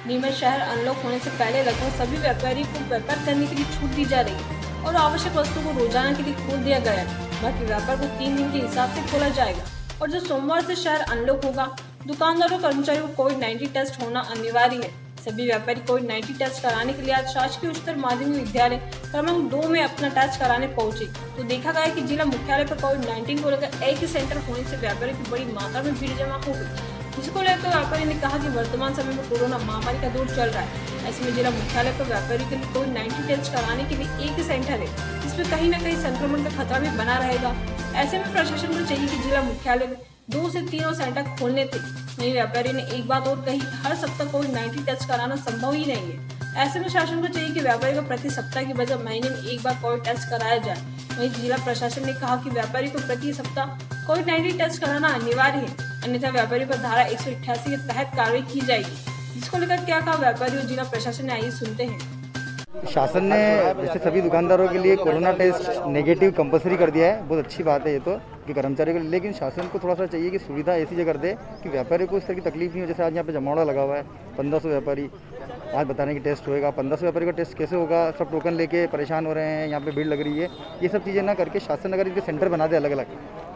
नीमच शहर अनलॉक होने से पहले लगभग सभी व्यापारी को व्यापार करने के लिए छूट दी जा रही है और आवश्यक वस्तुओं को रोजाना के लिए खोल दिया गया है। बाकी व्यापार को 3 दिन के हिसाब से खोला जाएगा और जो सोमवार से शहर अनलॉक होगा, दुकानदारों कर्मचारियों को कोविड-19 टेस्ट होना अनिवार्य है। सभी व्यापारी कोविड-19 टेस्ट कराने के लिए आज शासकीय उच्चतर माध्यमिक विद्यालय क्रमांक 2 में अपना टेस्ट कराने पहुंचे तो देखा गया कि जिला मुख्यालय पर कोविड-19 को लेकर एक ही सेंटर होने से व्यापारियों की बड़ी मात्रा में भीड़ जमा हो गई। जिसको लेकर व्यापारी ने कहा कि वर्तमान समय में कोरोना महामारी का दौर चल रहा है। ऐसे में जिला मुख्यालय पर व्यापारी के लिए कोविड-19 टेस्ट कराने के लिए एक ही सेंटर है, जिसमें कहीं न कहीं संक्रमण का खतरा भी बना रहेगा। ऐसे में प्रशासन को चाहिए कि जिला मुख्यालय में 2 से 3 सेंटर खोलने थे। वहीं व्यापारी ने एक बात और कही, हर सप्ताह कोविड-19 टेस्ट कराना संभव ही नहीं है। ऐसे में शासन को चाहिए कि व्यापारी को प्रति सप्ताह की बजाय महीने में एक बार कोविड टेस्ट कराया जाए। वहीं जिला प्रशासन ने कहा कि व्यापारी को प्रति सप्ताह कोविड-19 टेस्ट कराना अनिवार्य है, अन्यथा व्यापारी पर धारा 188 के तहत कार्रवाई की जाएगी। जिसको लेकर क्या कहा व्यापारी और जिला प्रशासन ने, आइए सुनते हैं। शासन ने जैसे सभी दुकानदारों के लिए कोरोना टेस्ट नेगेटिव कंपलसरी कर दिया है, बहुत अच्छी बात है ये तो कि कर्मचारियों को, लेकिन शासन को थोड़ा सा चाहिए कि सुविधा ऐसी जगह कर दे कि व्यापारी को इस तरह की तकलीफ नहीं हो। जैसे आज यहाँ पे जमावड़ा लगा हुआ है, 1500 व्यापारी आज बताने की टेस्ट होएगा, 1500 व्यापारी का टेस्ट कैसे होगा, सब टोकन लेके परेशान हो रहे हैं, यहाँ पे भीड़ लग रही है। ये सब चीज़ें ना करके शासन अगर इनके सेंटर बना दे अलग अलग,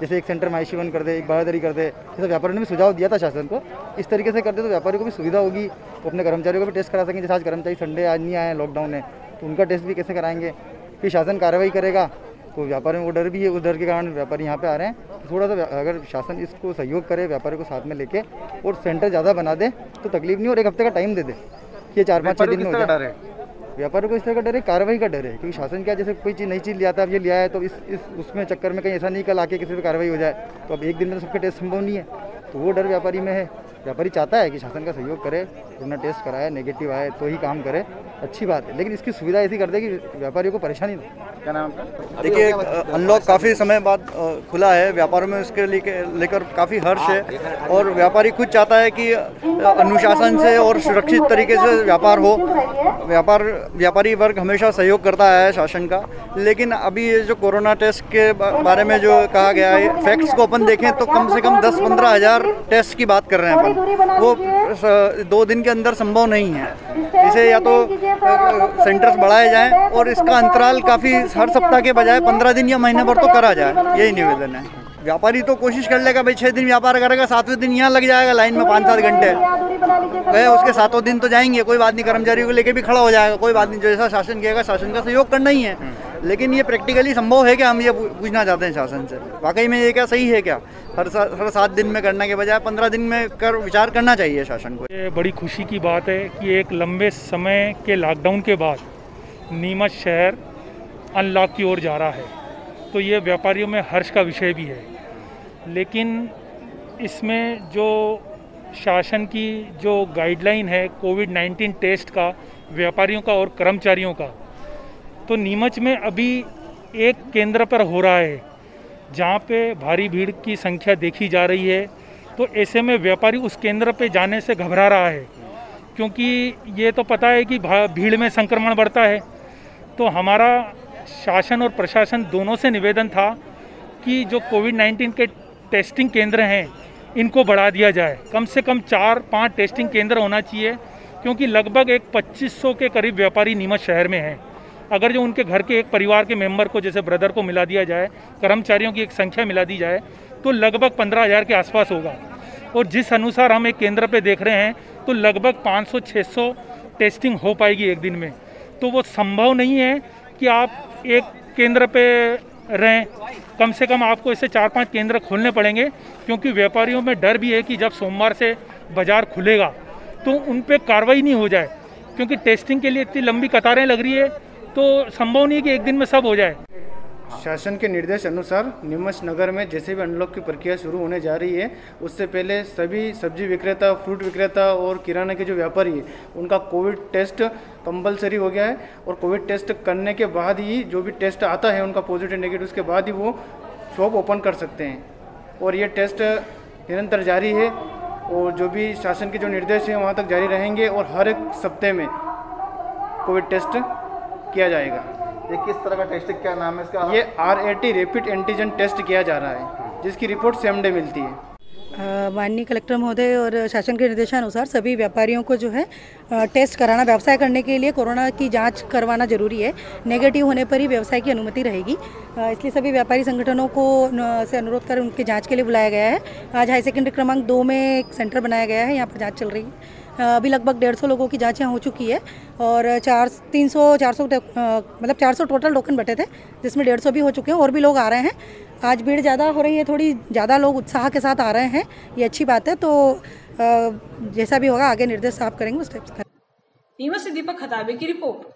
जैसे एक सेंटर माइशीवन कर दे, एक बहादुरी कर दे, जैसे व्यापारियों ने भी सुझाव दिया था शासन को, इस तरीके से कर दे तो व्यापारी को भी सुविधा होगी, वो अपने कर्मचारियों को भी टेस्ट करा सकेंगे। जैसे आज कर्मचारी संडे आज नहीं आए, लॉकडाउन है, तो उनका टेस्ट भी कैसे कराएंगे। फिर शासन कार्रवाई करेगा तो व्यापारी में वो डर भी है, उस डर के कारण व्यापारी यहाँ पे आ रहे हैं। तो थोड़ा सा अगर शासन इसको सहयोग करे, व्यापारी को साथ में लेके और सेंटर ज़्यादा बना दे तो तकलीफ नहीं, और एक हफ्ते का टाइम दे दे, ये 4-5-6 दिन में हो जाए। व्यापारी को इस तरह का डर है, कार्रवाई का डर है, क्योंकि शासन क्या, जैसे कोई चीज़ नई चीज़ लिया था, अब ये लिया है तो इस उसमें चक्कर में कहीं ऐसा नहीं कल आके किसी पर कार्रवाई हो जाए, तो अब एक दिन में तो सबके टेस्ट संभव नहीं है, तो वो डर व्यापारी में है। व्यापारी चाहता है कि शासन का सहयोग करे, कोरोना टेस्ट कराए, नेगेटिव आए तो ही काम करे, अच्छी बात है, लेकिन इसकी सुविधा ऐसी कर दे कि व्यापारियों को परेशानी नहीं। क्या नाम है? देखिए, अनलॉक काफ़ी समय बाद खुला है, व्यापारों में इसके लेकर काफ़ी हर्ष है और व्यापारी खुद चाहता है कि अनुशासन से और सुरक्षित तरीके से व्यापार हो। व्यापारी वर्ग हमेशा सहयोग करता है शासन का, लेकिन अभी ये जो कोरोना टेस्ट के बारे में जो कहा गया है, फैक्ट्स को अपन देखें तो कम से कम 10-15 हज़ार टेस्ट की बात कर रहे हैं अपन, वो 2 दिन के अंदर संभव नहीं है। इसे या तो सेंटर्स बढ़ाए जाएं और इसका अंतराल काफ़ी हर सप्ताह के बजाय 15 दिन या महीने भर तो करा जाए, यही निवेदन है। व्यापारी तो कोशिश कर लेगा भाई, 6 दिन व्यापार करेगा, 7वें दिन यहाँ लग जाएगा लाइन में 5-7 घंटे गए, उसके 7वें दिन तो जाएंगे, कोई बात नहीं, कर्मचारियों को लेके भी खड़ा हो जाएगा, कोई बात नहीं, जैसा शासन कहेगा शासन का सहयोग करना ही है। लेकिन ये प्रैक्टिकली संभव है क्या, हम ये पूछना चाहते हैं शासन से, वाकई में ये क्या सही है क्या, हर 7 दिन में करने के बजाय 15 दिन में विचार करना चाहिए शासन को। ये बड़ी खुशी की बात है कि एक लंबे समय के लॉकडाउन के बाद नीमच शहर अनलॉक की ओर जा रहा है, तो ये व्यापारियों में हर्ष का विषय भी है। लेकिन इसमें जो शासन की जो गाइडलाइन है कोविड-19 टेस्ट का व्यापारियों का और कर्मचारियों का, तो नीमच में अभी एक केंद्र पर हो रहा है जहाँ पे भारी भीड़ की संख्या देखी जा रही है। तो ऐसे में व्यापारी उस केंद्र पे जाने से घबरा रहा है, क्योंकि ये तो पता है कि भीड़ में संक्रमण बढ़ता है। तो हमारा शासन और प्रशासन दोनों से निवेदन था कि जो कोविड-19 के टेस्टिंग केंद्र हैं इनको बढ़ा दिया जाए, कम से कम 4-5 टेस्टिंग केंद्र होना चाहिए, क्योंकि लगभग एक 2500 के करीब व्यापारी नीमच शहर में हैं। अगर जो उनके घर के एक परिवार के मेंबर को, जैसे ब्रदर को मिला दिया जाए, कर्मचारियों की एक संख्या मिला दी जाए, तो लगभग 15,000 के आसपास होगा। और जिस अनुसार हम एक केंद्र पे देख रहे हैं तो लगभग 500-600 टेस्टिंग हो पाएगी एक दिन में। तो वो संभव नहीं है कि आप एक केंद्र पे रहें, कम से कम आपको इससे 4-5 केंद्र खोलने पड़ेंगे, क्योंकि व्यापारियों में डर भी है कि जब सोमवार से बाज़ार खुलेगा तो उन पे कार्रवाई नहीं हो जाए, क्योंकि टेस्टिंग के लिए इतनी लंबी कतारें लग रही है, तो संभव नहीं है कि एक दिन में सब हो जाए। शासन के निर्देश अनुसार नीमच नगर में जैसे भी अनलॉक की प्रक्रिया शुरू होने जा रही है, उससे पहले सभी सब्जी विक्रेता, फ्रूट विक्रेता और किराना के जो व्यापारी है उनका कोविड टेस्ट कंपलसरी हो गया है। और कोविड टेस्ट करने के बाद ही जो भी टेस्ट आता है उनका पॉजिटिव नेगेटिव, उसके बाद ही वो शॉप ओपन कर सकते हैं। और ये टेस्ट निरंतर जारी है और जो भी शासन के जो निर्देश हैं वहाँ तक जारी रहेंगे और हर एक सप्ताह में कोविड टेस्ट किया जाएगा। ये किस तरह का टेस्ट, क्या नाम है इसका? ये RAT रैपिड एंटीजन टेस्ट किया जा रहा है, जिसकी रिपोर्ट सेम डे मिलती है। माननीय कलेक्टर महोदय और शासन के निर्देशानुसार सभी व्यापारियों को जो है टेस्ट कराना, व्यवसाय करने के लिए कोरोना की जांच करवाना जरूरी है। नेगेटिव होने पर ही व्यवसाय की अनुमति रहेगी। इसलिए सभी व्यापारी संगठनों को से अनुरोध कर उनके जांच के लिए बुलाया गया है। आज हाई सेकेंडरी क्रमांक 2 में एक सेंटर बनाया गया है, यहाँ पर जाँच चल रही है। अभी लगभग 150 लोगों की जाँच यहाँ हो चुकी है और 400 टोटल टोकन बटे थे, जिसमें 150 भी हो चुके हैं और भी लोग आ रहे हैं। आज भीड़ ज़्यादा हो रही है, थोड़ी ज़्यादा लोग उत्साह के साथ आ रहे हैं, ये अच्छी बात है। तो जैसा भी होगा आगे निर्देश आप करेंगे उस टाइप से। नीमच से दीपक खताबे की रिपोर्ट।